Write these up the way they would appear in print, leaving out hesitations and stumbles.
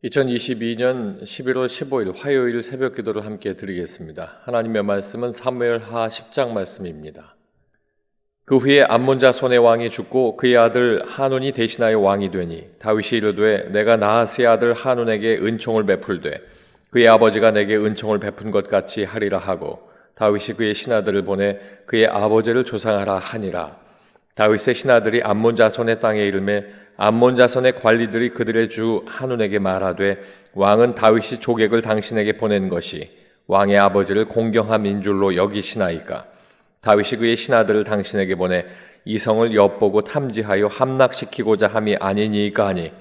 2022년 11월 15일 화요일 새벽 기도를 함께 드리겠습니다. 하나님의 말씀은 사무엘하 10장 말씀입니다. 그 후에 암몬 자손의 왕이 죽고 그의 아들 하눈이 대신하여 왕이 되니 다윗이 이르되 내가 나하스의 아들 하눈에게 은총을 베풀되 그의 아버지가 내게 은총을 베푼 것 같이 하리라 하고 다윗이 그의 신하들을 보내 그의 아버지를 조상하라 하니라. 다윗의 신하들이 암몬 자손의 땅에 이르매 암몬 자손의 관리들이 그들의 주 하눈에게 말하되 왕은 다윗이 조객을 당신에게 보낸 것이 왕의 아버지를 공경함인 줄로 여기시나이까. 다윗이 그의 신하들을 당신에게 보내 이 성을 엿보고 탐지하여 함락시키고자 함이 아니니까 하니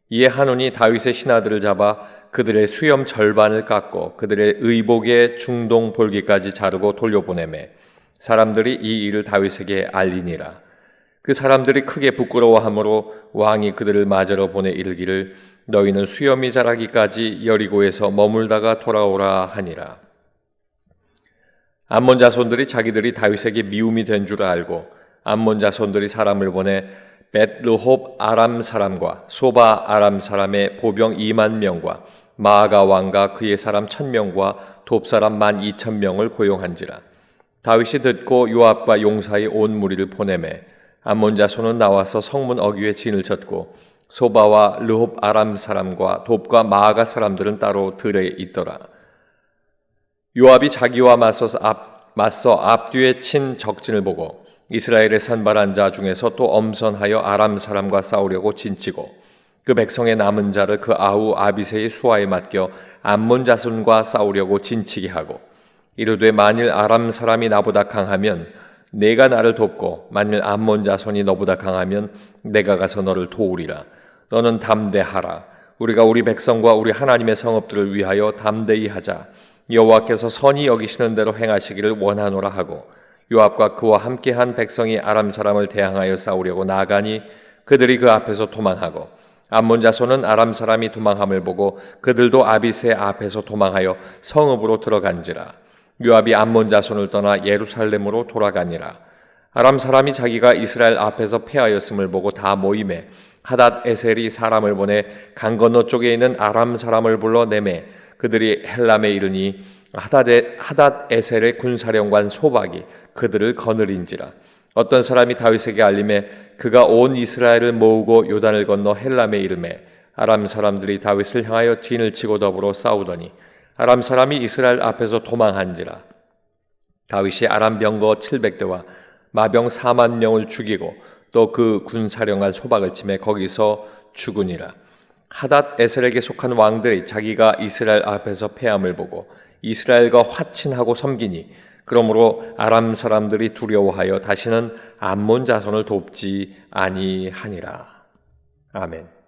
이에 하눈이 다윗의 신하들을 잡아 그들의 수염 절반을 깎고 그들의 의복의 중동 볼기까지 자르고 돌려보내매 사람들이 이 일을 다윗에게 알리니라. 그 사람들이 크게 부끄러워하므로 왕이 그들을 맞으러 보내 이르기를 너희는 수염이 자라기까지 여리고에서 머물다가 돌아오라 하니라. 암몬 자손들이 자기들이 다윗에게 미움이 된 줄 알고 암몬 자손들이 사람을 보내 벳르홉 아람 사람과 소바 아람 사람의 보병 2만 명과 마아가 왕과 그의 사람 1,000명과 돕 사람 12,000명을 고용한지라. 다윗이 듣고 요압과 용사의 온 무리를 보내매 암몬 자손은 나와서 성문 어귀에 진을 쳤고 소바와 르홉 아람 사람과 돕과 마아가 사람들은 따로 들에 있더라. 요압이 자기와 맞서 앞뒤에 친 적진을 보고 이스라엘의 선발한 자 중에서 또 엄선하여 아람 사람과 싸우려고 진치고 그 백성의 남은 자를 그 아우 아비새의 수하에 맡겨 암몬 자손과 싸우려고 진치게 하고 이르되 만일 아람 사람이 나보다 강하면 내가 나를 돕고 만일 암몬 자손이 너보다 강하면 내가 가서 너를 도우리라. 너는 담대하라. 우리가 우리 백성과 우리 하나님의 성읍들을 위하여 담대히 하자. 여호와께서 선히 여기시는 대로 행하시기를 원하노라 하고 요압과 그와 함께한 백성이 아람 사람을 대항하여 싸우려고 나가니 그들이 그 앞에서 도망하고 암몬 자손은 아람 사람이 도망함을 보고 그들도 아비새 앞에서 도망하여 성읍으로 들어간지라. 요압이 암몬 자손을 떠나 예루살렘으로 돌아가니라. 아람 사람이 자기가 이스라엘 앞에서 패하였음을 보고 다 모임에 하닷 에셀이 사람을 보내 강 건너 쪽에 있는 아람 사람을 불러 내매 그들이 헬람에 이르니 하닷 에셀의 군사령관 소박이 그들을 거느린지라. 어떤 사람이 다윗에게 알림해 그가 온 이스라엘을 모으고 요단을 건너 헬람에 이르매 아람 사람들이 다윗을 향하여 진을 치고 더불어 싸우더니 아람 사람이 이스라엘 앞에서 도망한지라. 다윗이 아람 병거 700대와 마병 4만 명을 죽이고 또 그 군사령관 소박을 치매 거기서 죽으니라. 하닷 에셀에게 속한 왕들이 자기가 이스라엘 앞에서 패함을 보고 이스라엘과 화친하고 섬기니 그러므로 아람 사람들이 두려워하여 다시는 암몬 자손을 돕지 아니하니라. 아멘.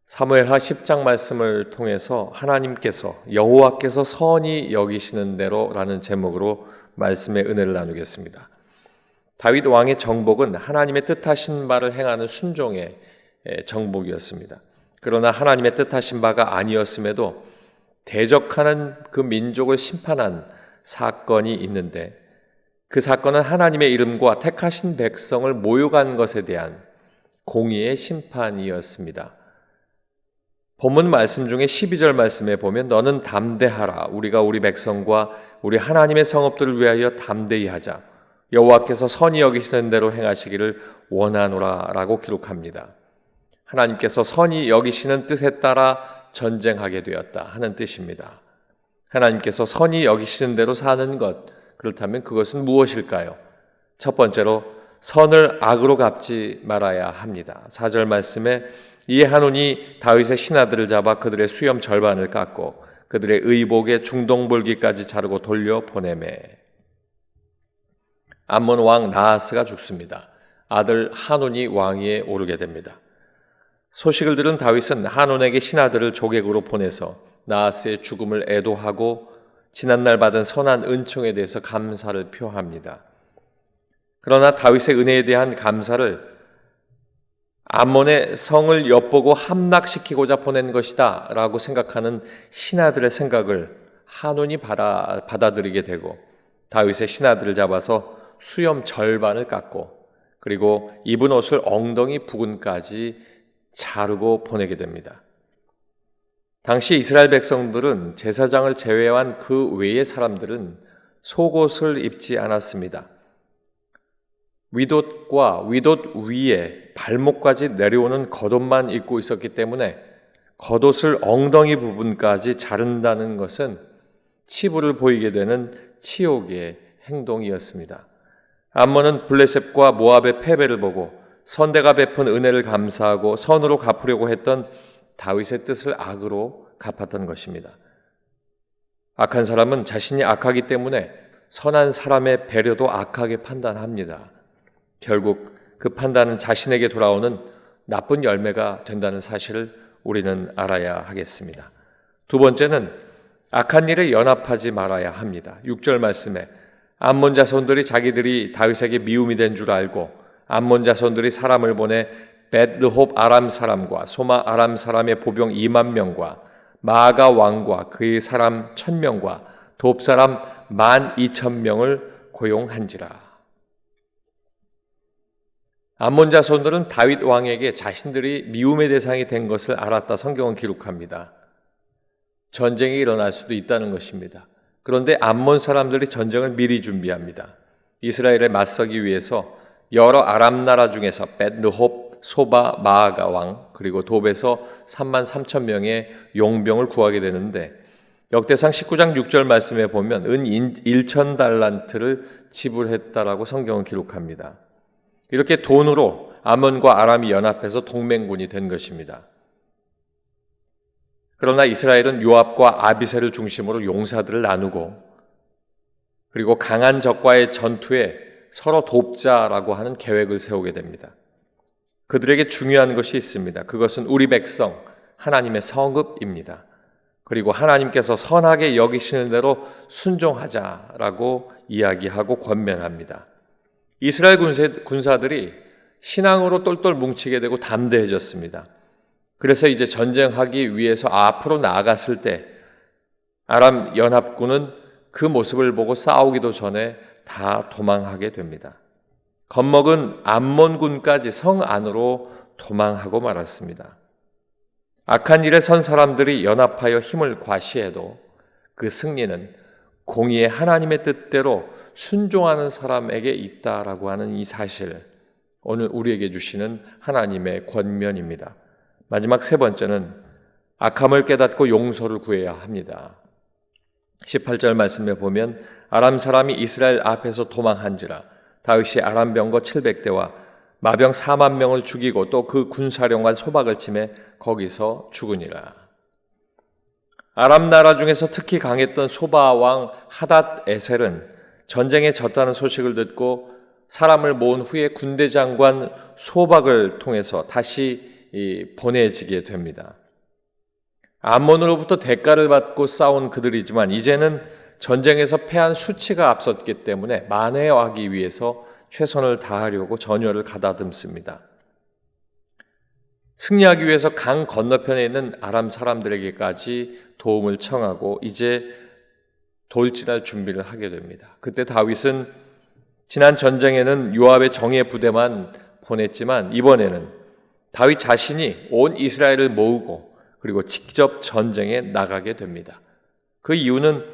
사무엘하 10장 말씀을 통해서 하나님께서 여호와께서 선히 여기시는 대로라는 제목으로 말씀의 은혜를 나누겠습니다. 다윗 왕의 정복은 하나님의 뜻하신 바를 행하는 순종의 정복이었습니다. 그러나 하나님의 뜻하신 바가 아니었음에도 대적하는 그 민족을 심판한 사건이 있는데 그 사건은 하나님의 이름과 택하신 백성을 모욕한 것에 대한 공의의 심판이었습니다. 본문 말씀 중에 12절 말씀에 보면 너는 담대하라. 우리가 우리 백성과 우리 하나님의 성읍들을 위하여 담대히 하자. 여호와께서 선히 여기시는 대로 행하시기를 원하노라 라고 기록합니다. 하나님께서 선히 여기시는 뜻에 따라 전쟁하게 되었다 하는 뜻입니다. 하나님께서 선히 여기시는 대로 사는 것, 그렇다면 그것은 무엇일까요? 첫 번째로 선을 악으로 갚지 말아야 합니다. 4절 말씀에 이에 하눈이 다윗의 신하들을 잡아 그들의 수염 절반을 깎고 그들의 의복의 중동볼기까지 자르고 돌려 보내매 암몬 왕 나하스가 죽습니다. 아들 하눈이 왕위에 오르게 됩니다. 소식을 들은 다윗은 하눈에게 신하들을 조객으로 보내서 나하스의 죽음을 애도하고 지난날 받은 선한 은총에 대해서 감사를 표합니다. 그러나 다윗의 은혜에 대한 감사를 암몬의 성을 엿보고 함락시키고자 보낸 것이다 라고 생각하는 신하들의 생각을 하눈이 받아들이게 되고 다윗의 신하들을 잡아서 수염 절반을 깎고 그리고 입은 옷을 엉덩이 부근까지 자르고 보내게 됩니다. 당시 이스라엘 백성들은 제사장을 제외한 그 외의 사람들은 속옷을 입지 않았습니다. 윗옷과 윗옷 위에 발목까지 내려오는 겉옷만 입고 있었기 때문에 겉옷을 엉덩이 부분까지 자른다는 것은 치부를 보이게 되는 치욕의 행동이었습니다. 암몬은 블레셋과 모압의 패배를 보고 선대가 베푼 은혜를 감사하고 선으로 갚으려고 했던 다윗의 뜻을 악으로 갚았던 것입니다. 악한 사람은 자신이 악하기 때문에 선한 사람의 배려도 악하게 판단합니다. 결국 그 판단은 자신에게 돌아오는 나쁜 열매가 된다는 사실을 우리는 알아야 하겠습니다. 두 번째는 악한 일에 연합하지 말아야 합니다. 6절 말씀에 암몬 자손들이 자기들이 다윗에게 미움이 된 줄 알고 암몬 자손들이 사람을 보내 벳르홉 아람 사람과 소마 아람 사람의 보병 2만 명과 마아가 왕과 그의 사람 1,000명과 돕 사람 12,000명을 고용한지라. 암몬 자손들은 다윗 왕에게 자신들이 미움의 대상이 된 것을 알았다 성경은 기록합니다. 전쟁이 일어날 수도 있다는 것입니다. 그런데 암몬 사람들이 전쟁을 미리 준비합니다. 이스라엘에 맞서기 위해서 여러 아람 나라 중에서 벳르홉, 소바, 마아가 왕 그리고 돕에서 33,000명의 용병을 구하게 되는데 역대상 19장 6절 말씀에 보면 은 1,000달란트를 지불했다라고 성경은 기록합니다. 이렇게 돈으로 암몬과 아람이 연합해서 동맹군이 된 것입니다. 그러나 이스라엘은 요압과 아비새를 중심으로 용사들을 나누고 그리고 강한 적과의 전투에 서로 돕자라고 하는 계획을 세우게 됩니다. 그들에게 중요한 것이 있습니다. 그것은 우리 백성, 하나님의 성읍입니다. 그리고 하나님께서 선하게 여기시는 대로 순종하자라고 이야기하고 권면합니다. 이스라엘 군사들이 신앙으로 똘똘 뭉치게 되고 담대해졌습니다. 그래서 이제 전쟁하기 위해서 앞으로 나아갔을 때 아람 연합군은 그 모습을 보고 싸우기도 전에 다 도망하게 됩니다. 겁먹은 암몬군까지 성 안으로 도망하고 말았습니다. 악한 일에 선 사람들이 연합하여 힘을 과시해도 그 승리는 공의의 하나님의 뜻대로 순종하는 사람에게 있다라고 하는 이 사실, 오늘 우리에게 주시는 하나님의 권면입니다. 마지막 세 번째는 악함을 깨닫고 용서를 구해야 합니다. 18절 말씀에 보면 아람 사람이 이스라엘 앞에서 도망한지라 다윗이 아람 병거 700대와 마병 4만 명을 죽이고 또 그 군사령관 소박을 치매 거기서 죽으니라. 아람 나라 중에서 특히 강했던 소바 왕 하닷 에셀은 전쟁에 졌다는 소식을 듣고 사람을 모은 후에 군대 장관 소박을 통해서 다시 보내지게 됩니다. 암몬으로부터 대가를 받고 싸운 그들이지만 이제는 전쟁에서 패한 수치가 앞섰기 때문에 만회하기 위해서 최선을 다하려고 전열을 가다듬습니다. 승리하기 위해서 강 건너편에 있는 아람 사람들에게까지 도움을 청하고 이제 돌진할 준비를 하게 됩니다. 그때 다윗은 지난 전쟁에는 요압의 정예 부대만 보냈지만 이번에는 다윗 자신이 온 이스라엘을 모으고 그리고 직접 전쟁에 나가게 됩니다. 그 이유는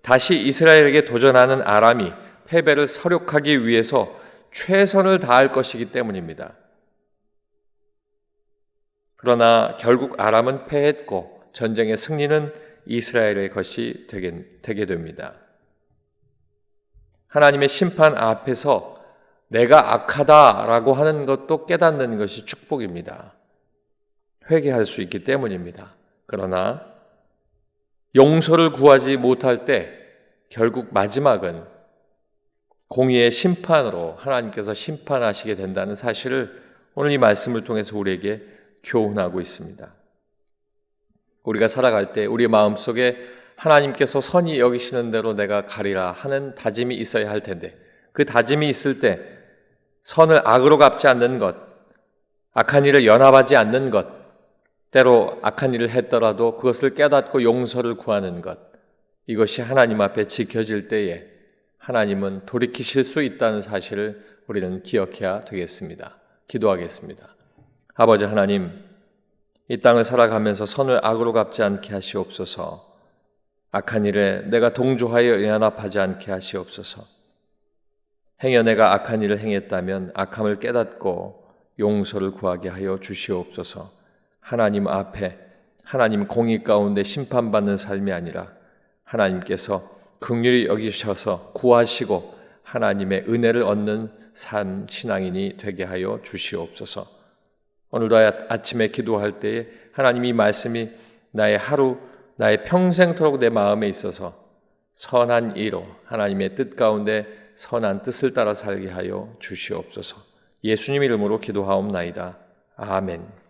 다시 이스라엘에게 도전하는 아람이 패배를 서력하기 위해서 최선을 다할 것이기 때문입니다. 그러나 결국 아람은 패했고 전쟁의 승리는 이스라엘의 것이 되게 됩니다. 하나님의 심판 앞에서 내가 악하다라고 하는 것도 깨닫는 것이 축복입니다. 회개할 수 있기 때문입니다. 그러나 용서를 구하지 못할 때 결국 마지막은 공의의 심판으로 하나님께서 심판하시게 된다는 사실을 오늘 이 말씀을 통해서 우리에게 교훈하고 있습니다. 우리가 살아갈 때 우리 마음속에 하나님께서 선히 여기시는 대로 내가 가리라 하는 다짐이 있어야 할 텐데 그 다짐이 있을 때 선을 악으로 갚지 않는 것, 악한 일을 연합하지 않는 것, 때로 악한 일을 했더라도 그것을 깨닫고 용서를 구하는 것, 이것이 하나님 앞에 지켜질 때에 하나님은 돌이키실 수 있다는 사실을 우리는 기억해야 되겠습니다. 기도하겠습니다. 아버지 하나님, 이 땅을 살아가면서 선을 악으로 갚지 않게 하시옵소서. 악한 일에 내가 동조하여 연합하지 않게 하시옵소서. 행여 내가 악한 일을 행했다면 악함을 깨닫고 용서를 구하게 하여 주시옵소서. 하나님 앞에 하나님 공의 가운데 심판받는 삶이 아니라 하나님께서 긍휼히 여기셔서 구하시고 하나님의 은혜를 얻는 삶 신앙인이 되게 하여 주시옵소서. 오늘도 아침에 기도할 때에 하나님 이 말씀이 나의 하루, 나의 평생토록 내 마음에 있어서 선한 이로 하나님의 뜻 가운데 선한 뜻을 따라 살게 하여 주시옵소서. 예수님 이름으로 기도하옵나이다. 아멘.